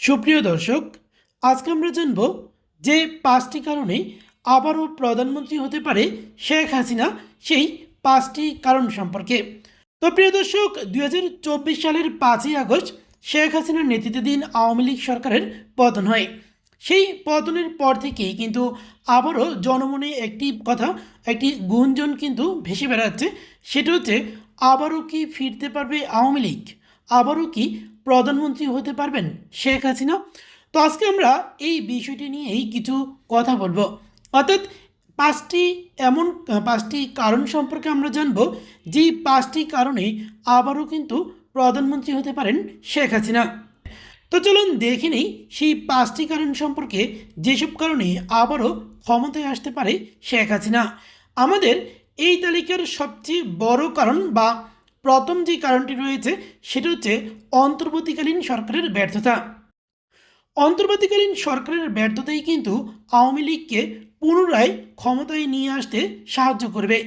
সুপ্রিয় দর্শক, আজকে আমরা জানব যে 5টি কারণে আবারও প্রধানমন্ত্রী হতে পারে শেখ হাসিনা, সেই 5টি কারণ সম্পর্কে। তো প্রিয় দর্শক, 2024 সালের 5ই আগস্ট শেখ হাসিনার নেতৃত্বাধীন আওয়ামী লীগ সরকারের পতন হয়। সেই পতনের পর থেকেই কিন্তু আবারও জনমনে একটি গুঞ্জন কিন্তু ভেসে বেড়াচ্ছে। সেটা হচ্ছে, আবারও কি ফিরতে পারবে আওয়ামী লীগ? আবারও কি প্রধানমন্ত্রী হতে পারবেন শেখ হাসিনা? তো আজকে আমরা এই বিষয়টি নিয়েই কিছু কথা বলবো। অর্থাৎ পাঁচটি এমন 5টি কারণ সম্পর্কে আমরা জানবো, যেই 5টি কারণে আবারও কিন্তু প্রধানমন্ত্রী হতে পারেন শেখ হাসিনা। তো চলুন দেখে নেই সেই 5টি কারণ সম্পর্কে, যেসব কারণে আবারও ক্ষমতায় আসতে পারে শেখ হাসিনা। আমাদের এই তালিকার সবচেয়ে বড় কারণ বা প্রথম যে কারণটি রয়েছে, সেটা হচ্ছে অন্তর্বর্তীকালীন সরকারের ব্যর্থতা। অন্তর্বর্তীকালীন সরকারের ব্যর্থতাই কিন্তু আওয়ামী লীগকে পুনরায় ক্ষমতায় নিয়ে আসতে সাহায্য করবে।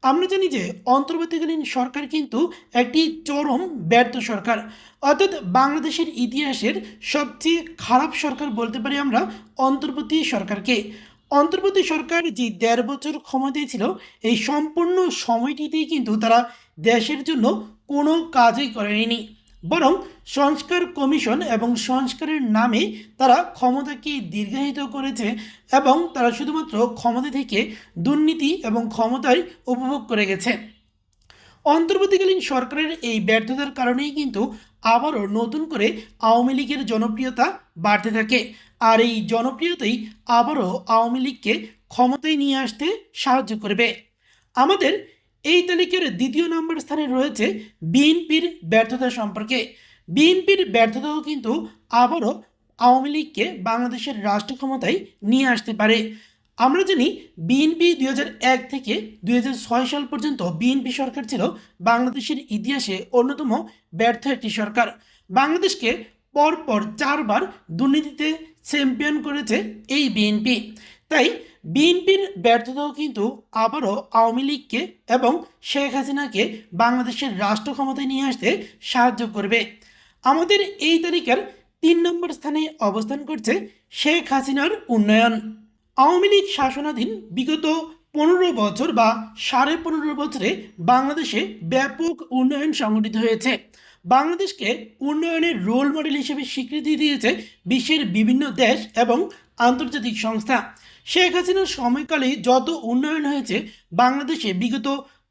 আমরা জানি যে অন্তর্বর্তীকালীন সরকার কিন্তু একটি চরম ব্যর্থ সরকার। অর্থাৎ বাংলাদেশের ইতিহাসের সবচেয়ে খারাপ সরকার বলতে পারি আমরা অন্তর্বর্তী সরকারকে। অন্তর্বর্তী সরকার যে 1.5 বছর ক্ষমতায় ছিল, এই সম্পূর্ণ সময়টিতেই কিন্তু তারা দেশের জন্য কোনো কাজই করেনি, বরং সংস্কার কমিশন এবং সংস্কারের নামে তারা ক্ষমতাকে দীর্ঘায়িত করেছে এবং তারা শুধুমাত্র ক্ষমতা থেকে দুর্নীতি এবং ক্ষমতায় উপভোগ করে গেছে। অন্তর্বর্তীকালীন সরকারের এই ব্যর্থতার কারণেই কিন্তু আবারও নতুন করে আওয়ামী লীগের জনপ্রিয়তা বাড়তে থাকে, আর এই জনপ্রিয়তাই আবারও আওয়ামী লীগকে ক্ষমতায় নিয়ে আসতে সাহায্য করবে। আমাদের এই তালিকার 2য় নম্বর স্থানে রয়েছে বিএনপির ব্যর্থতা সম্পর্কে। বিএনপির ব্যর্থতাও কিন্তু আবারও আওয়ামী লীগকে বাংলাদেশের রাষ্ট্র ক্ষমতায় নিয়ে আসতে পারে। আমরা জানি বিএনপি 2001 থেকে 2006 সাল পর্যন্ত বিএনপি সরকার ছিল বাংলাদেশের ইতিহাসে অন্যতম ব্যর্থ একটি সরকার। বাংলাদেশকে পরপর 4বার দুর্নীতিতে চ্যাম্পিয়ন করেছে এই বিএনপি। তাই বিএনপির ব্যর্থতাও কিন্তু আবারও আওয়ামী লীগকে এবং শেখ হাসিনাকে বাংলাদেশের রাষ্ট্র ক্ষমতায় নিয়ে আসতে সাহায্য করবে। আমাদের এই তালিকার 3 নম্বর স্থানে অবস্থান করছে শেখ হাসিনার উন্নয়ন। আওয়ামী লীগ শাসনাধীন বিগত 15 বছর বা 15.5 বছরে বাংলাদেশে ব্যাপক উন্নয়ন সংঘটিত হয়েছে। বাংলাদেশকে উন্নয়নের রোল মডেল হিসেবে স্বীকৃতি দিয়েছে বিশ্বের বিভিন্ন দেশ এবং আন্তর্জাতিক সংস্থা। শেখ হাসিনার সময়কালে যত উন্নয়ন হয়েছে, বাংলাদেশে বিগত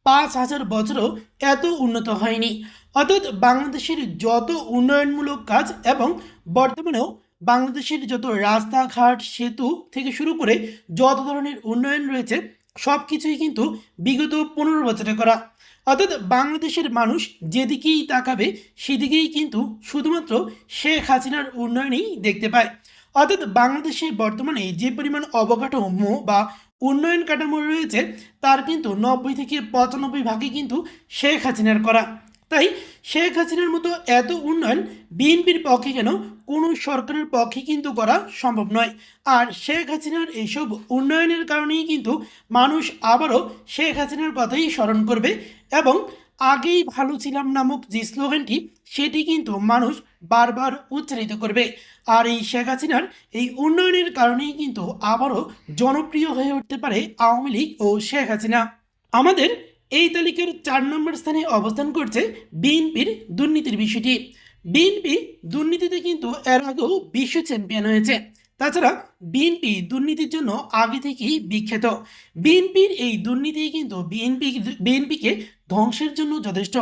5,000 বছরও এত উন্নত হয়নি। অর্থাৎ বাংলাদেশের যত উন্নয়নমূলক কাজ এবং বর্তমানেও বাংলাদেশের যত রাস্তাঘাট সেতু থেকে শুরু করে যত ধরনের উন্নয়ন রয়েছে, সব কিছুই কিন্তু বিগত 15 বছরে করা। অর্থাৎ বাংলাদেশের মানুষ যেদিকেই তাকাবে সেদিকেই কিন্তু শুধুমাত্র শেখ হাসিনার উন্নয়নই দেখতে পায়। অর্থাৎ বাংলাদেশে বর্তমানে যে পরিমাণ অবকাঠামো বা উন্নয়ন কাঠামো রয়েছে, তার কিন্তু 90 থেকে 95 ভাগই কিন্তু শেখ হাসিনার করা। তাই শেখ হাসিনার মতো এত উন্নয়ন বিএনপির পক্ষে কেন, কোনো সরকারের পক্ষে কিন্তু করা সম্ভব নয়। আর শেখ হাসিনার এইসব উন্নয়নের কারণেই কিন্তু মানুষ আবারও শেখ হাসিনার কথাই স্মরণ করবে এবং আগেই ভালো ছিলাম নামক যে স্লোগানটি, সেটি কিন্তু মানুষ বারবার উচ্চারিত করবে। আর এই শেখ হাসিনার এই উন্নয়নের কারণেই কিন্তু আবারও জনপ্রিয় হয়ে উঠতে পারে আওয়ামী লীগ ও শেখ হাসিনা। আমাদের এই তালিকার 4 নম্বর স্থানে অবস্থান করছে বিএনপির দুর্নীতির বিষয়টি। বিএনপি দুর্নীতিতে কিন্তু এর আগেও বিশ্ব চ্যাম্পিয়ন হয়েছে। তাছাড়া বিএনপি দুর্নীতির জন্য আগে থেকেই বিখ্যাত। বিএনপির এই দুর্নীতি কিন্তু বিএনপিকে ধ্বংসের জন্য যথেষ্ট।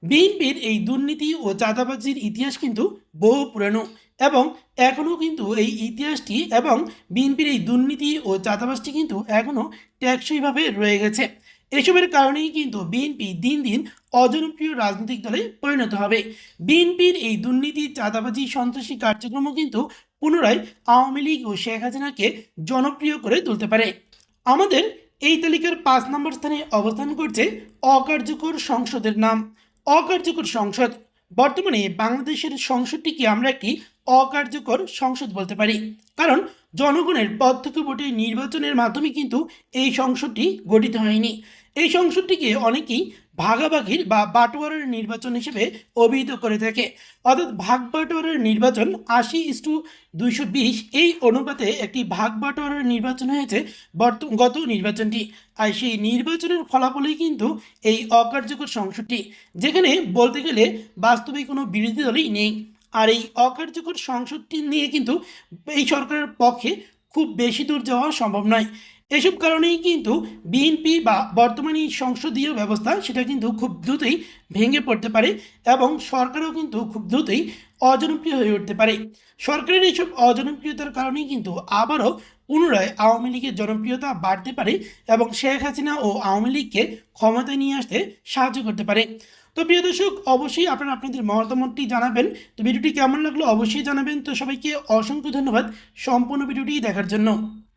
বিএনপির এই দুর্নীতি ও চাঁদাবাজির ইতিহাস কিন্তু বহু পুরানো এবং এখনও কিন্তু এই ইতিহাসটি এবং বিএনপির এই দুর্নীতি ও চাঁদাবাজটি কিন্তু এখনও টেকসইভাবে রয়ে গেছে। এসবের কারণেই কিন্তু বিএনপি দিন দিন অজনপ্রিয় রাজনৈতিক দলে পরিণত হবে। বিএনপির এই দুর্নীতি, চাঁদাবাজি, সন্ত্রাসী কার্যক্রমও কিন্তু পুনরায় আওয়ামী লীগ ও শেখ হাসিনাকে জনপ্রিয় করে তুলতে পারে। আমাদের এই তালিকার 5 নম্বর স্থানে অবস্থান করছে অকার্যকর সংসদের নাম। অকার্যকর সংসদ। বর্তমানে বাংলাদেশের সংসদটিকে আমরা একটি অকার্যকর সংসদ বলতে পারি, কারণ জনগণের প্রত্যক্ষ ভোটে নির্বাচনের মাধ্যমে কিন্তু এই সংসদটি গঠিত হয়নি। এই সংসদটিকে অনেকেই ভাগাভাগির বা বাটোয়ারার নির্বাচন হিসেবে অভিহিত করে থাকে। অর্থাৎ ভাগ বাটোয়ারার নির্বাচন 80:220 এই অনুপাতে একটি ভাগ বাটোয়ারার নির্বাচন হয়েছে গত নির্বাচনটি। আর সেই নির্বাচনের ফলাফলেই কিন্তু এই অকার্যকর সংসদটি, যেখানে বলতে গেলে বাস্তবে কোনো বিরোধী দলই নেই। আর এই অকার্যকর সংসদটি নিয়ে কিন্তু এই সরকারের পক্ষে খুব বেশি দূর যাওয়া সম্ভব নয়। এসব কারণেই কিন্তু বিএনপি বা বর্তমানে এই সংসদীয় ব্যবস্থা সেটা কিন্তু খুব দ্রুতই ভেঙে পড়তে পারে এবং সরকারও কিন্তু খুব দ্রুতই অজনপ্রিয় হয়ে উঠতে পারে। সরকারের এইসব অজনপ্রিয়তার কারণেই কিন্তু আবারও পুনরায় আওয়ামী লীগের জনপ্রিয়তা বাড়তে পারে এবং শেখ হাসিনা ও আওয়ামী লীগকে ক্ষমতায় নিয়ে আসতে সাহায্য করতে পারে। তো প্রিয় দর্শক, অবশ্যই আপনারা আপনাদের মতামতটি জানাবেন। তো ভিডিওটি কেমন লাগলো অবশ্যই জানাবেন। তো সবাইকে অসংখ্য ধন্যবাদ সম্পূর্ণ ভিডিওটি দেখার জন্য।